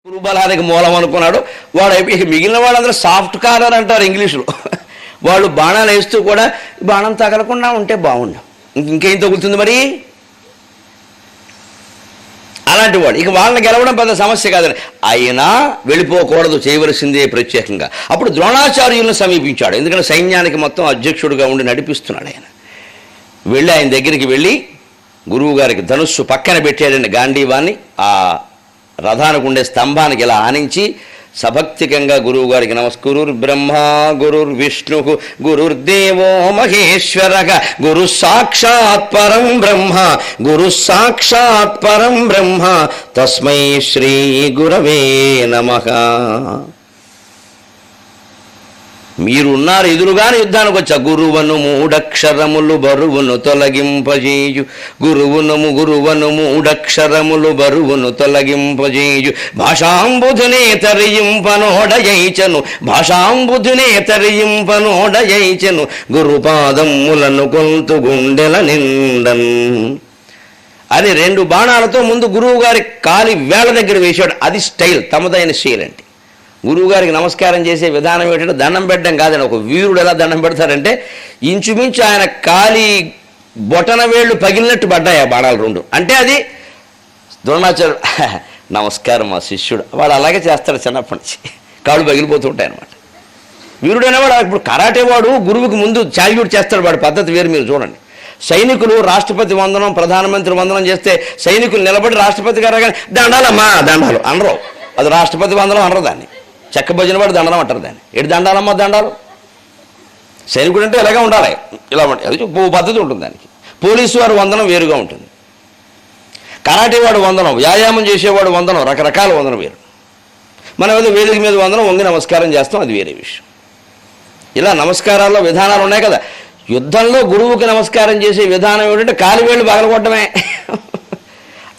గురుబలానికి మూలం అనుకున్నాడు వాడు. ఇక మిగిలిన వాళ్ళందరూ సాఫ్ట్ కార్నర్ అంటారు ఇంగ్లీషులో. వాళ్ళు బాణాలు వేస్తూ కూడా బాణం తగలకుండా ఉంటే బాగుండు, ఇంకేం తగులుతుంది మరి అలాంటి వాడు. ఇక వాళ్ళని గెలవడం పెద్ద సమస్య కాదని అయినా వెళ్ళిపోకూడదు, చేయవలసిందే ప్రత్యేకంగా. అప్పుడు ద్రోణాచార్యులను సమీపించాడు, ఎందుకంటే సైన్యానికి మొత్తం అధ్యక్షుడిగా ఉండి నడిపిస్తున్నాడు ఆయన. వెళ్ళి ఆయన దగ్గరికి వెళ్ళి గురువు గారికి ధనుస్సు పక్కన పెట్టాడండి గాంధీవాన్ని. ఆ రథానికి ఉండే స్తంభానికి ఇలా ఆనించి సభక్తికంగా గురువు గారికి గురుర్ బ్రహ్మ గురుర్ విష్ణు గురుర్దేవో మహేశ్వర గురు సాక్షాత్ పరం బ్రహ్మ గురు సాక్షాత్ పరం బ్రహ్మ తస్మై శ్రీ గురవే నమః. మీరున్నారు ఎదురుగానే యుద్ధానికి వచ్చా. గురువను మూడక్షరములు బరువును తొలగింపజేయు గురువను మూడక్షరములు బరువును తొలగింపజేయు భాషాంబుధునే తరింపనోడయైచను భాషాంబుధునే తరింపనోడయైచను గురుపాదములను కొంతు గుండెల నిండన్ అని 2 బాణాలతో ముందు గురువు గారి కాలి వేళ్ల దగ్గర వేశాడు. అది స్టైల్, తమదైన శైలి. అంటే గురువుగారికి నమస్కారం చేసే విధానం ఏంటంటే దండం పెట్టడం కాదండి. ఒక వీరుడు ఎలా దండం పెడతారంటే ఇంచుమించు ఆయన కాలి బొటన వేళ్ళు పగిలినట్టు పడ్డాయి ఆ బాణాలు 2. అంటే అది ద్రోణాచార్యుడు నమస్కారం మా శిష్యుడు, వాడు అలాగే చేస్తాడు చిన్నప్పటి నుంచి, కాళ్ళు పగిలిపోతూ ఉంటాయి అనమాట. వీరుడు అనేవాడు ఇప్పుడు కరాటే వాడు గురువుకి ముందు చాల్యూట్ చేస్తాడు, వాడి పద్ధతి వేరు. మీరు చూడండి, సైనికులు రాష్ట్రపతి వందనం ప్రధానమంత్రి వందనం చేస్తే సైనికులు నిలబడి రాష్ట్రపతి గారు కానీ దండాలమ్మా దండాలు అనరు. అది రాష్ట్రపతి వందనం అనరు, దాన్ని చెక్క భజన వాడు దండనం అంటారు. దాన్ని ఎటు దండాలమ్మా దండాలు. సైనికుడు అంటే ఇలాగే ఉండాలి, ఇలా ఉండాలి, అది పద్ధతి ఉంటుంది దానికి. పోలీసు వారు వందనం వేరుగా ఉంటుంది, కరాటే వాడు వందనం, వ్యాయామం చేసేవాడు వందనం, రకరకాల వందనం వేరు. మనం ఏదో వేదిక మీద వందనం వంగి నమస్కారం చేస్తాం, అది వేరే విషయం. ఇలా నమస్కారాల్లో విధానాలు ఉన్నాయి కదా. యుద్ధంలో గురువుకి నమస్కారం చేసే విధానం ఏమిటంటే కాలివేళ్ళు పగలగొట్టడమే.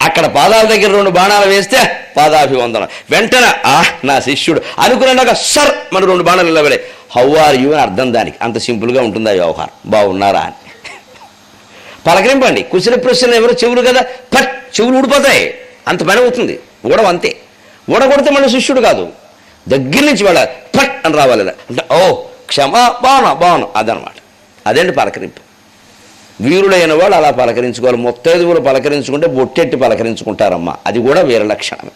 అక్కడ పాదాల దగ్గర 2 బాణాలు వేస్తే పాదాభివందనం, వెంటనే నా శిష్యుడు అనుకున్నాక సర్ మన 2 బాణాలు నిలబడే హౌ ఆర్ యూ అని అర్థం. దానికి అంత సింపుల్గా ఉంటుంది ఆ వ్యవహారం. బాగున్నారా అని పలకరింపండి. కుశల ప్రశ్న ఎవరు చెవులు కదా, పట్ చెవులు ఊడిపోతాయి, అంత పని అవుతుంది. ఊడవ అంతే, ఊడగొడితే మన శిష్యుడు కాదు, దగ్గర నుంచి వాళ్ళ పట్ అని రావాలి. అంటే ఓ క్షమా బాను అదనమాట. అదేంటి పలకరింపు. వీరుడైన వాళ్ళు అలా పలకరించుకోవాలి. ముత్తైదువులు పలకరించుకుంటే బొట్టెట్టి పలకరించుకుంటారమ్మా, అది కూడా వీర లక్షణమే.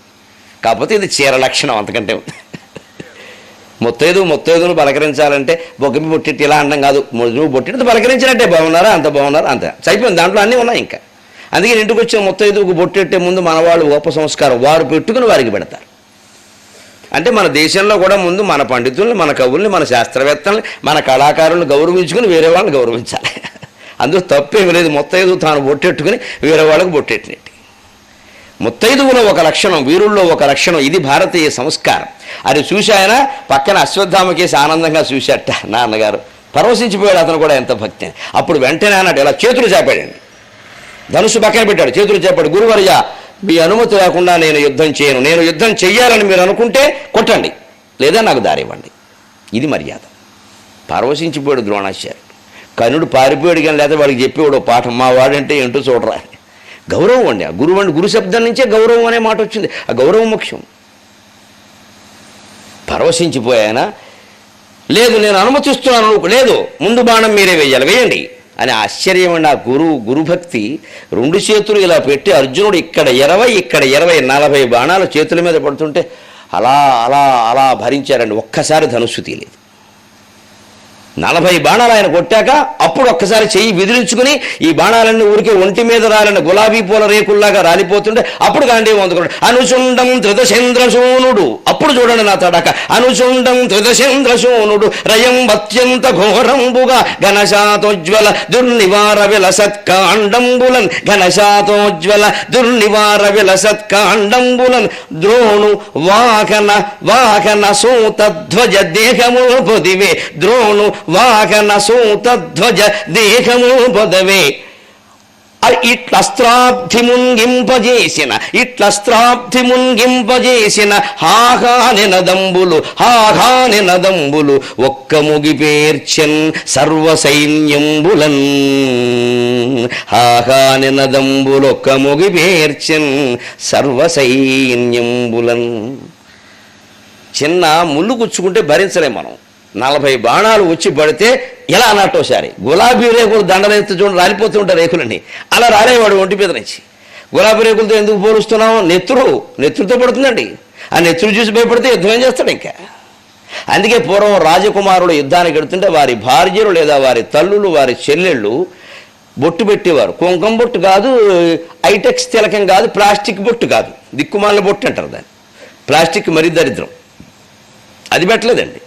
కాకపోతే ఇది చీర లక్షణం, అంతకంటే ఉంది. ముత్తైదువులు పలకరించాలంటే బొగ్గమి బొట్టెట్టి ఇలా అనడం కాదు. నువ్వు బొట్టెట్టి పలకరించినట్టే బాగున్నారా, అంత బాగున్నారా, అంత అయిపోయింది. దాంట్లో అన్నీ ఉన్నాయి ఇంకా. అందుకే ఇంటికి వచ్చే ముత్తైదువుకు బొట్టెట్టే ముందు మన వాళ్ళు గొప్ప సంస్కారం వారు పెట్టుకుని వారికి పెడతారు. అంటే మన దేశంలో కూడా ముందు మన పండితుల్ని, మన కవుల్ని, మన శాస్త్రవేత్తల్ని, మన కళాకారులను గౌరవించుకుని వేరే వాళ్ళని గౌరవించాలి. అందులో తప్పేమి లేదు. ముత్తైదువు తాను బొట్టెట్టుకుని వేరే వాళ్ళకు బొట్టెట్టినట్టు. ముత్తైదువులో ఒక లక్షణం, వీరుల్లో ఒక లక్షణం. ఇది భారతీయ సంస్కారం. అది చూసి ఆయన పక్కన అశ్వత్థామకేసి ఆనందంగా చూశాట. నాన్నగారు పరవశించిపోయాడు, అతను కూడా ఎంత భక్తి. అప్పుడు వెంటనే అన్నాడు, ఇలా చేతులు చేపాడండి, ధనుసు పక్కన పెట్టాడు, చేతులు చేపాడు. గురువర్య మీ అనుమతి లేకుండా నేను యుద్ధం చేయను. నేను యుద్ధం చెయ్యాలని మీరు అనుకుంటే కొట్టండి, లేదా నాకు దారి ఇవ్వండి. ఇది మర్యాద. పరవశించిపోయాడు ద్రోణాచార్యుడు. కనుడు పారిపోయాడు కానీ లేదా వాడికి చెప్పేవాడు పాఠం, మా వాడంటే ఏంటో చూడరా. గౌరవం అండి, ఆ గురువు అండి, గురు శబ్దం నుంచే గౌరవం అనే మాట వచ్చింది. ఆ గౌరవం ముఖ్యం. పరవశించిపోయానా, లేదు నేను అనుమతిస్తున్నాను, లేదు ముందు బాణం మీరే వేయాలి, వేయండి అని. ఆశ్చర్యం అండి. ఆ గురుభక్తి. 2 చేతులు ఇలా పెట్టి అర్జునుడు ఇక్కడ 20 ఇక్కడ 20 40 బాణాలు చేతుల మీద పడుతుంటే అలా అలా అలా భరించారండి. ఒక్కసారి ధనుస్సు తీయలేదు. 40 బాణాలు ఆయన కొట్టాక అప్పుడు ఒక్కసారి చెయ్యి విదిలించుకుని ఈ బాణాలన్నీ ఊరికే ఒంటి మీద రాలని గులాబీ పూల రేకుల్లాగా రాలిపోతుంటే అప్పుడు గాంధీ అందుకున్నాడు. అనుచుండం త్రిదశేంద్రశూనుడు. అప్పుడు చూడండి నా తడాక. అనుచుండం త్రిదశేంద్రశూనుడు రయం అత్యంత ఘోరంబుగా ఘనశాతోజ్వల దుర్నివార విలసత్కాండంబులన్ ఘనశాతోజ్వల దుర్నివార విలసత్కాండంబులన్ ద్రోణు వాహన సూతధ్వజ దేహము పొదివే ద్రోణు వాహన సూతధ్వజ దేహము పొదవే. ఇట్లస్త్రాబ్ధి మున్గింపజేసిన హాహానినదంబులు ఒక్క ముగిపేర్చెన్ సర్వసైన్యంబులన్. హాహానినదంబులు ఒక్క ముగిపేర్చెన్ సర్వసైన్యంబులన్. చిన్న ముళ్ళు గుచ్చుకుంటే భరించలేం మనం. 40 బాణాలు వచ్చి పడితే ఎలా అన్నట్టోసారి గులాబీ రేకులు దండలెత్తి చూడండి రాలిపోతూ ఉంటారు రేకులని, అలా రాలేవాడు ఒంటి మీద నుంచి. గులాబీ రేకులతో ఎందుకు పోలుస్తున్నాం? నెత్తురుతో పడుతుందండి. ఆ నెత్తురు చూసి భయపడితే యుద్ధం ఏం చేస్తాడు ఇంకా. అందుకే పూర్వం రాజకుమారుడు యుద్ధానికి వెడుతుంటే వారి భార్యలు లేదా వారి తల్లులు వారి చెల్లెళ్ళు బొట్టు పెట్టేవారు. కుంకుమ బొట్టు కాదు, ఐటెక్స్ తిలకం కాదు, ప్లాస్టిక్ బొట్టు కాదు, దిక్కుమాల బొట్టు అంటారు దాన్ని. ప్లాస్టిక్ మరీ దరిద్రం, అది పెట్టలేదండి.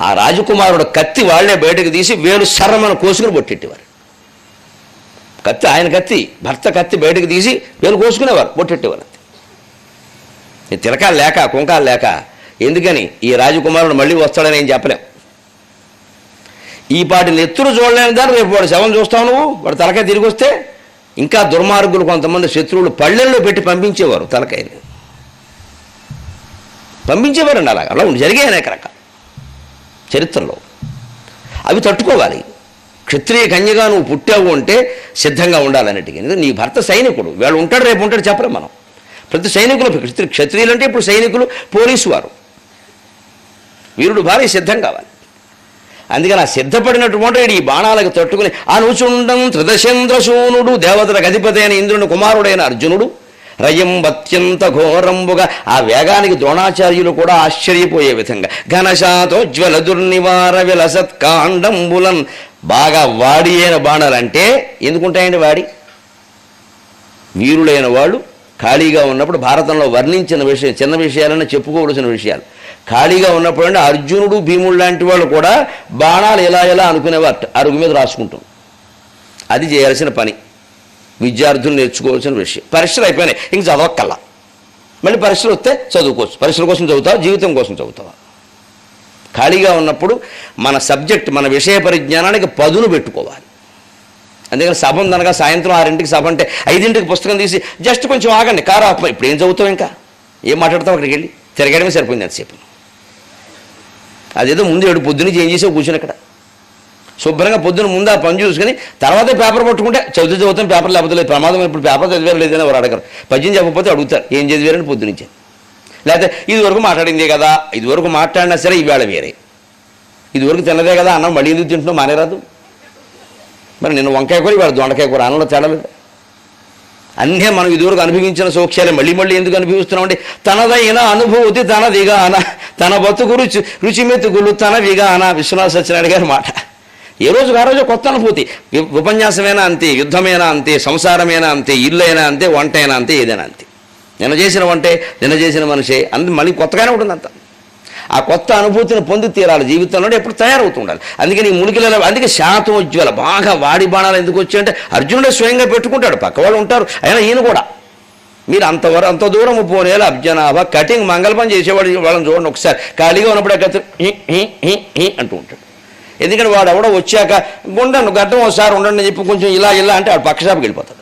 ఆ రాజకుమారుడు కత్తి వాళ్లే బయటకు తీసి వేలు శర్మను కోసుకుని బొట్టెట్టేవారు. కత్తి ఆయన కత్తి, భర్త కత్తి బయటకు తీసి వేలు కోసుకునేవారు, బొట్టెట్టేవారు. తిలకాలు లేక కుంకాలు లేక. ఎందుకని? ఈ రాజకుమారుడు మళ్ళీ వస్తాడని ఏం చెప్పలేం. ఈ పాటి నెత్తురు చూడలేని దాన్ని రేపు వాడు శవం చూస్తావు నువ్వు, వాడు తలకాయ తిరిగి వస్తే. ఇంకా దుర్మార్గులు కొంతమంది శత్రువులు పళ్ళెల్లో పెట్టి పంపించేవారు, తలకాయని పంపించేవారండి. అలా జరిగాయి అనేక రకాల చరిత్రలో. అవి తట్టుకోవాలి. క్షత్రియ కన్యగా నువ్వు పుట్టావు అంటే సిద్ధంగా ఉండాలన్నట్టుగా. నీ భర్త సైనికుడు, వీళ్ళు ఉంటాడు రేపు ఉంటాడు చెప్పలేం మనం. ప్రతి సైనికులు క్షత్రియులు అంటే ఇప్పుడు సైనికులు, పోలీసు వారు, వీరుడు భార్య సిద్ధం కావాలి. అందుకని ఆ సిద్ధపడినటువంటి ఈ బాణాలకు తట్టుకుని అనుచుండం త్రిదశేంద్రశూనుడు దేవతలకు అధిపతి అయిన ఇంద్రుని కుమారుడైన అర్జునుడు రయం అత్యంత ఘోరంబుగా ఆ వేగానికి ద్రోణాచార్యులు కూడా ఆశ్చర్యపోయే విధంగా ఘనశాతోజ్వల దుర్నివార విలసత్కాండంబులన్ బాగా వాడి అయిన బాణాలంటే ఎందుకుంటాయండి? వాడి వీరులైన వాళ్ళు ఖాళీగా ఉన్నప్పుడు భారతంలో వర్ణించిన విషయం, చిన్న విషయాలన్నా చెప్పుకోవలసిన విషయాలు. ఖాళీగా ఉన్నప్పుడు అంటే అర్జునుడు భీముడు లాంటి వాళ్ళు కూడా బాణాలు ఎలా అనుకునేవారు, అరుగు మీద రాసుకుంటాం. అది చేయాల్సిన పని, విద్యార్థులు నేర్చుకోవాల్సిన విషయం. పరీక్షలు అయిపోయినాయి, ఇంక చదవక్కల్లా. మళ్ళీ పరీక్షలు వస్తే చదువుకోవచ్చు. పరీక్షల కోసం చదువుతావా, జీవితం కోసం చదువుతావా? ఖాళీగా ఉన్నప్పుడు మన సబ్జెక్ట్, మన విషయ పరిజ్ఞానానికి పదును పెట్టుకోవాలి. అందుకని సభ ఉందనగా సాయంత్రం 6ంటికి సభ అంటే 5ంటికి పుస్తకం తీసి జస్ట్ కొంచెం ఆగండి, కారు ఆప, ఇప్పుడు ఏం చదువుతావు, ఇంకా ఏం మాట్లాడతావు, అక్కడికి వెళ్ళి తిరగడమే సరిపోయింది అంతసేపు. అదేదో ముందు 7 పొద్దున్నీ ఏం చేసావు కూర్చుని అక్కడ శుభ్రంగా పొద్దున ముందు ఆ పని చూసుకుని తర్వాతే పేపర్ పట్టుకుంటే చదువుతాం, పేపర్ లేకపోతే లేదు, ప్రమాదం. ఇప్పుడు పేపర్ చదివారు లేదని ఎవరు అడగరు, పద్యం చెప్పకపోతే అడుగుతారు ఏం చదివారని పొద్దునుంచే. లేకపోతే ఇదివరకు మాట్లాడిందే కదా, ఇదివరకు మాట్లాడినా సరే ఈవేళ వేరే, ఇదివరకు తిన్నదే కదా అన్నం మళ్ళీ ఎందుకు తింటున్నాం, మానేరాదు. మరి నిన్న వంకాయ కూర, ఇవాళ దొండకాయ కూర, అన్నంలో తేడలేదు. అన్నీ మనం ఇదివరకు అనుభవించిన సౌఖ్యాలే మళ్ళీ ఎందుకు అనుభవిస్తున్నామండి? తనదైన అనుభూతి తనదిగా అన, తన బతుకు రుచి మెతుకులు తనవిగా అన, విశ్వనాథ సత్యనారాయణ గారి మాట. ఏ రోజుకు ఆ రోజు కొత్త అనుభూతి. ఉపన్యాసమైనా అంతే, యుద్ధమైనా అంతే, సంసారమైనా అంతే, ఇల్లు అయినా అంతే, వంట అయినా అంతే, ఏదైనా అంతే. నిన్న చేసిన వంటే, నిన్న చేసిన మనిషే, మళ్ళీ కొత్తగానే ఉంటుంది అంత. ఆ కొత్త అనుభూతిని పొంది తీరాలి జీవితంలో, ఎప్పుడు తయారవుతూ ఉండాలి. అందుకని ఈ మునికిల, అందుకే శాతోజ్వల బాగా వాడి బాణాలు ఎందుకు వచ్చాయంటే అర్జునుడే స్వయంగా పెట్టుకుంటాడు, పక్కవాళ్ళు ఉంటారు, అయినా ఈయన కూడా. మీరు అంత దూరం పోనేలా అబ్జనాభ కటింగ్ మంగళ పని చేసేవాడు వాళ్ళని చూడండి ఒకసారి. ఖాళీగా ఉన్నప్పుడు అంటూ ఉంటాడు. ఎందుకంటే వాడు ఎవడో వచ్చాక ఉండండి గడ్డం ఒకసారి ఉండండి అని చెప్పి కొంచెం ఇలా అంటే వాడు పక్క షాపుకి వెళ్ళిపోతాడు.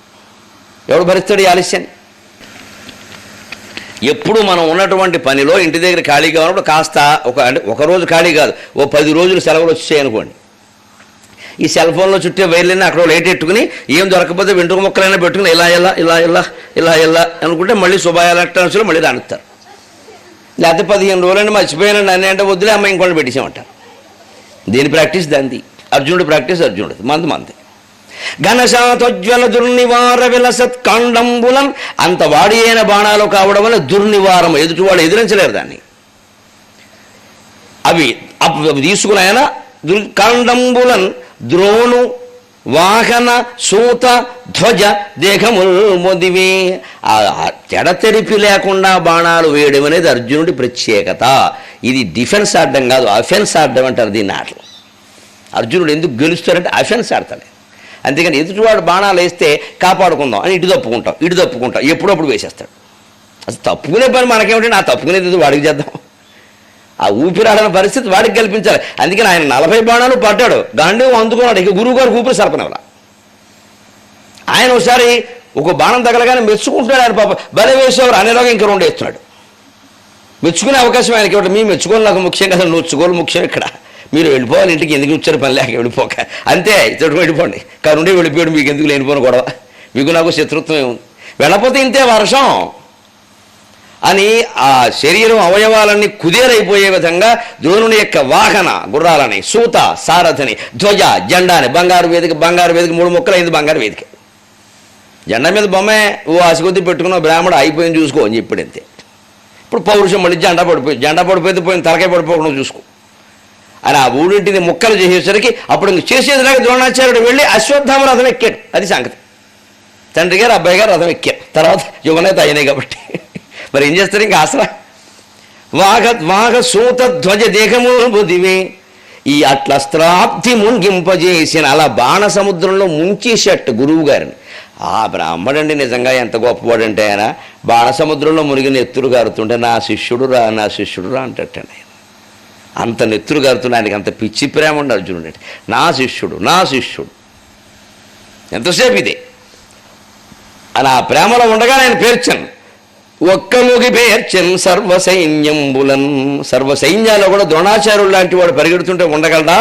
ఎవడు భరిస్తాడు ఈ ఆలస్యాన్ని? ఎప్పుడు మనం ఉన్నటువంటి పనిలో ఇంటి దగ్గర ఖాళీగా ఉన్నప్పుడు కాస్త ఒక రోజు ఖాళీ కాదు, ఓ 10 రోజులు సెలవులు వచ్చాయి అనుకోండి, ఈ సెల్ ఫోన్లో చుట్టే వైర్లైనా అక్కడ లైట్ ఎట్టుకుని ఏం దొరకకపోతే వెంట్రుక మొక్కలైనా పెట్టుకుని ఇలా అనుకుంటే మళ్ళీ శుభ ఎలక్ట్రానిక్స్లో మళ్ళీ రానిస్తారు. లేకపోతే 15 రోజులైనా మర్చిపోయానండి అన్నీ అంటే వద్దులే అమ్మాయి ఇంకోటి పెట్టేసామంటారు. దేని ప్రాక్టీస్ దాంది, అర్జునుడి ప్రాక్టీస్ అర్జునుడు, మంది. ఘనశాతోజ్వల దుర్నివార విలసత్కాండంబులన్, అంత వాడి అయిన బాణాలు కావడం వల్ల దుర్నివారం, ఎదుటి వాళ్ళు ఎదిరించలేరు దాన్ని. అవి తీసుకుని ఆయన కాండంబులన్ ద్రోణు వాహన సూత ధ్వజ దేహముల్ మొదివే. ఆ తెడతెరిపి లేకుండా బాణాలు వేయడం అనేది అర్జునుడి ప్రత్యేకత. ఇది డిఫెన్స్ ఆడడం కాదు, అఫెన్స్ ఆడడం అంటారు దీన్ని. ఆటలు అర్జునుడు ఎందుకు గెలుస్తారంటే అఫెన్స్ ఆడతాడు. అంతేగాని ఎదుటివాడు బాణాలు వేస్తే కాపాడుకుందాం అని ఇటు తప్పుకుంటాం ఎప్పుడప్పుడు వేసేస్తాడు. అసలు తప్పుకునే పని మనకేమిటంటే ఆ తప్పుకునేది వాడికి చేద్దాం. ఆ ఊపిరాడని పరిస్థితి వాడికి కల్పించాలి. అందుకని ఆయన 40 బాణాలు పడ్డాడు, గాంధీ అందుకున్నాడు. ఇక గురువు గారు ఊపిరి సరపనవల. ఆయన ఒకసారి ఒక బాణం తగలగానే మెచ్చుకుంటున్నాడు. ఆయన పాప బల వేసేవారు అనేలాగా ఇంక 2 వేస్తున్నాడు. మెచ్చుకునే అవకాశం ఆయనకి ఇవ్వడం. మీ మెచ్చుకోవాలి నాకు ముఖ్యం కదా, నొచ్చుకోవాలి ముఖ్యం. ఇక్కడ మీరు వెళ్ళిపోవాలి ఇంటికి, ఎందుకు వచ్చారు పని లేక వెళ్ళిపోక అంతే, ఇతడు వెళ్ళిపోండి. కరుండే వెళ్ళిపోయాడు, మీకు ఎందుకు లేనిపోను గొడవ, మీకు నాకు శత్రుత్వం ఏముంది. వెళ్ళపోతే ఇంతే వర్షం. అని ఆ శరీరం అవయవాలన్నీ కుదేరైపోయే విధంగా ద్రోణుని యొక్క వాహన గుర్రాలని, సూత సారథిని, ధ్వజ జెండాని, బంగారు వేదిక 3 ముక్కలైంది బంగారు వేదిక. జెండా మీద బొమ్మే ఓ ఆశకొద్ది పెట్టుకున్న బ్రాహ్మడు అయిపోయింది చూసుకో అని చెప్పాడు అంతే. ఇప్పుడు పౌరుషం మళ్ళీ జెండా పడిపోయింది పోయిన తలకాయ పడిపోకుండా చూసుకో అని ఆ ఊడింటిని ముక్కలు చేసేసరికి అప్పుడు ఇంక చేసేదిలాగా ద్రోణాచార్యుడు వెళ్ళి అశ్వత్థామ రథం ఎక్కాడు. అది సంగతి. తండ్రి గారు అబ్బాయి గారు రథం ఎక్కారు. తర్వాత యువనేత అయినాయి కాబట్టి మరి ఏం చేస్తారు ఇంకా ఆసరా. వాగ సూత ధ్వజ దేహము బుదివే ఈ అట్ల స్త్రాప్తి ముంగింపజేసిన అలా బాణ సముద్రంలో ముంచేసేట గురువు గారిని. ఆ బ్రాహ్మడండి నిజంగా ఎంత గొప్పవాడంటే ఆయన బాణ సముద్రంలో మునిగి నెత్తురు గారుతుంటే నా శిష్యుడు రా అంటట్టండి. ఆయన అంత నెత్తురు గారుతుండే, ఆయనకి అంత పిచ్చి ప్రేమ ఉండి అర్జునుడు అంటే నా శిష్యుడు ఎంతసేపు ఇదే అని ఆ ప్రేమలో ఉండగా నేను పేర్చాను. ఒక్కముగి పేర్చన్ సర్వసైన్యాల్లో కూడా ద్రోణాచార్యుడు లాంటి వాడు పరిగెడుతుంటే ఉండగలడా?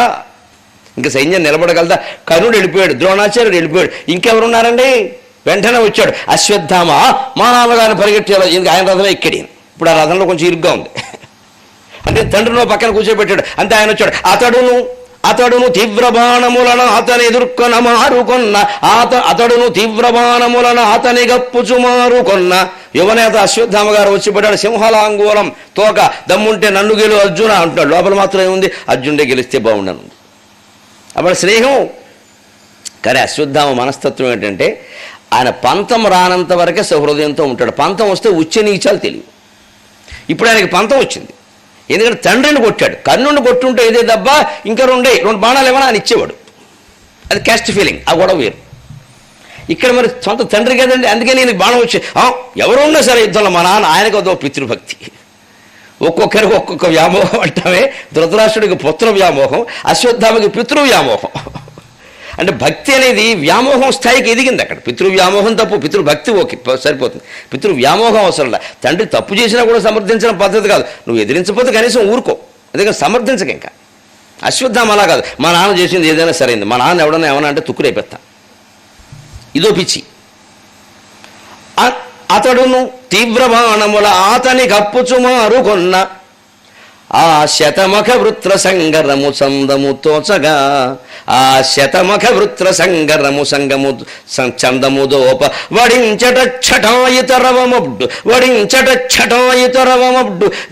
ఇంకా సైన్యం నిలబడగలదా? కర్ణుడు వెళ్ళిపోయాడు, ద్రోణాచార్యుడు వెళ్ళిపోయాడు, ఇంకెవరున్నారండి? వెంటనే వచ్చాడు అశ్వత్థామ. మా నాన్నగారిని పరిగెట్టేలా ఆయన రథం ఎక్కడి. ఇప్పుడు ఆ రథంలో కొంచెం ఇరుగ్గా ఉంది అంటే తండ్రిలో పక్కన కూర్చోబెట్టాడు అంతే. ఆయన వచ్చాడు. అతడును తీవ్రబాణములను అతని ఎదుర్కొన మారుకొన్న అతడును తీవ్రబాణములను అతని గప్పుచు మారుకొన్న యువనేత అశ్వత్థామ గారు వచ్చి పడ్డాడు. సింహలాంగూలం తోక, దమ్ముంటే నన్ను గెలు అర్జున అంటున్నాడు. లోపల మాత్రం ఏముంది? అర్జునుడే గెలిస్తే బాగుండను. అప్పుడు స్నేహం. కానీ అశ్వత్థామ మనస్తత్వం ఏంటంటే ఆయన పంతం రానంత వరకే సహృదయంతో ఉంటాడు. పంతం వస్తే ఉచ్చ నీచాలు తెలియవు. ఇప్పుడు ఆయనకి పంతం వచ్చింది. ఎందుకంటే తండ్రిని కొట్టాడు. కర్ణుడిని కొట్టుంటే ఇదే దెబ్బ ఇంకా 2 బాణాలు ఏమైనా ఆయన ఇచ్చేవాడు. అది క్యాస్ట్ ఫీలింగ్, ఆ గొడవ వేరు. ఇక్కడ మరి సొంత తండ్రి కదండి, అందుకే నేను బాణం వచ్చి ఎవరు ఉన్నా సరే యుద్ధంలో మా నాన్న ఆయనకు అదో పితృభక్తి. ఒక్కొక్కరికి ఒక్కొక్క వ్యామోహం అంటామే. ధృతరాష్ట్రుడికి పుత్ర వ్యామోహం, అశ్వత్థామకి పితృ వ్యామోహం. అంటే భక్తి అనేది వ్యామోహం స్థాయికి ఎదిగింది. అక్కడ పితృవ్యామోహం తప్పు, పితృభక్తి ఓకే సరిపోతుంది. పితృవ్యామోహం అవసరం లే. తండ్రి తప్పు చేసినా కూడా సమర్థించడం పద్ధతి కాదు. నువ్వు ఎదిరించకపోతే కనీసం ఊరుకో, అందుకని సమర్థించక. ఇంకా అశ్వత్థామ అలా కాదు, మా నాన్న చేసింది ఏదైనా సరైంది, మా నాన్న ఎవడన్నా ఏమన్నా అంటే తుక్కురైపెత్తా. ఇదో పిచ్చి. అతడును తీవ్రబాణముల అతని కప్పుచుమారు కొన్న ఆ శతమఖ వృత్ర సంగరము సందము తోచగా ఆ శతమఖ వృత్ర సంగరము సంగము చందము దోప వడించట ఛటాయితరవమబ్డు